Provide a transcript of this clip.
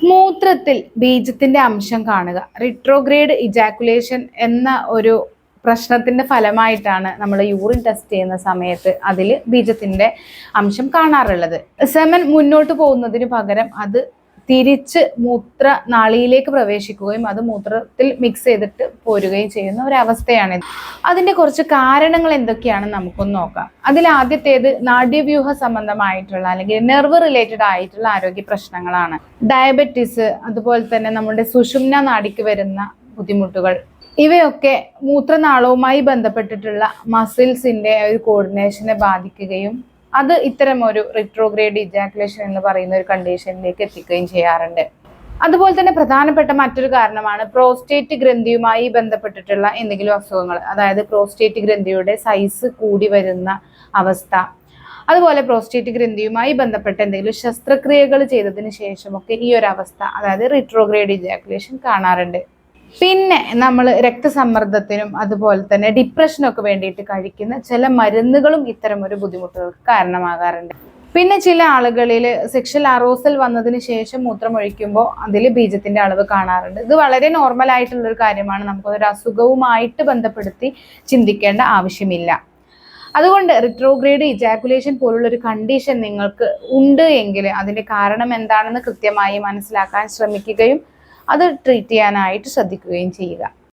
മൂത്രത്തിൽ ബീജത്തിന്റെ അംശം കാണുക, റിട്രോഗ്രേഡ് ഇജാക്കുലേഷൻ എന്ന ഒരു പ്രശ്നത്തിന്റെ ഫലമായിട്ടാണ് നമ്മൾ യൂറിൻ ടെസ്റ്റ് ചെയ്യുന്ന സമയത്ത് അതിൽ ബീജത്തിന്റെ അംശം കാണാറുള്ളത്. സെമൻ മുന്നോട്ട് പോകുന്നതിന് പകരം അത് തിരിച്ച് മൂത്രനാളിയിലേക്ക് പ്രവേശിക്കുകയും അത് മൂത്രത്തിൽ മിക്സ് ചെയ്തിട്ട് പോരുകയും ചെയ്യുന്ന ഒരവസ്ഥയാണ്. അതിന്റെ കുറച്ച് കാരണങ്ങൾ എന്തൊക്കെയാണെന്ന് നമുക്കൊന്ന് നോക്കാം. അതിൽ ആദ്യത്തേത് നാഡ്യവ്യൂഹ സംബന്ധമായിട്ടുള്ള അല്ലെങ്കിൽ നെർവ് റിലേറ്റഡ് ആയിട്ടുള്ള ആരോഗ്യ പ്രശ്നങ്ങളാണ്. ഡയബറ്റിസ്, അതുപോലെ തന്നെ നമ്മുടെ സുഷുമ്ന നാഡിക്ക് വരുന്ന ബുദ്ധിമുട്ടുകൾ, ഇവയൊക്കെ മൂത്രനാളവുമായി ബന്ധപ്പെട്ടിട്ടുള്ള മസിൽസിന്റെ ഒരു കോർഡിനേഷനെ ബാധിക്കുകയും അത് ഇത്തരം ഒരു റിട്രോഗ്രേഡ് ഇജാക്കുലേഷൻ എന്ന് പറയുന്ന ഒരു കണ്ടീഷനിലേക്ക് എത്തിക്കുകയും ചെയ്യാറുണ്ട്. അതുപോലെ തന്നെ പ്രധാനപ്പെട്ട മറ്റൊരു കാരണമാണ് പ്രോസ്റ്റേറ്റ് ഗ്രന്ഥിയുമായി ബന്ധപ്പെട്ടിട്ടുള്ള എന്തെങ്കിലും അസുഖങ്ങൾ, അതായത് പ്രോസ്റ്റേറ്റ് ഗ്രന്ഥിയുടെ സൈസ് കൂടി വരുന്ന അവസ്ഥ, അതുപോലെ പ്രോസ്റ്റേറ്റ് ഗ്രന്ഥിയുമായി ബന്ധപ്പെട്ട എന്തെങ്കിലും ശസ്ത്രക്രിയകൾ ചെയ്തതിന് ശേഷമൊക്കെ ഈ ഒരു അവസ്ഥ, അതായത് റിട്രോഗ്രേഡ് ഇജാക്കുലേഷൻ കാണാറുണ്ട്. പിന്നെ നമ്മൾ രക്തസമ്മർദ്ദത്തിനും അതുപോലെ തന്നെ ഡിപ്രഷനൊക്കെ വേണ്ടിയിട്ട് കഴിക്കുന്ന ചില മരുന്നുകളും ഇത്തരം ഒരു ബുദ്ധിമുട്ടുകൾക്ക് കാരണമാകാറുണ്ട്. പിന്നെ ചില ആളുകളിൽ സെക്ഷൽ അറോസൽ വന്നതിന് ശേഷം മൂത്രമൊഴിക്കുമ്പോൾ അതിൽ ബീജത്തിന്റെ അളവ് കാണാറുണ്ട്. ഇത് വളരെ നോർമൽ ആയിട്ടുള്ള ഒരു കാര്യമാണ്, നമുക്കൊരു അസുഖവുമായിട്ട് ബന്ധപ്പെടുത്തി ചിന്തിക്കേണ്ട ആവശ്യമില്ല. അതുകൊണ്ട് റിട്രോഗ്രേഡ് ഇജാക്കുലേഷൻ പോലുള്ള ഒരു കണ്ടീഷൻ നിങ്ങൾക്ക് ഉണ്ട് എങ്കിൽ അതിന്റെ കാരണം എന്താണെന്ന് കൃത്യമായി മനസ്സിലാക്കാൻ ശ്രമിക്കുകയും അത് ട്രീറ്റ് ചെയ്യാനായിട്ട് ശ്രദ്ധിക്കുകയും ചെയ്യുക.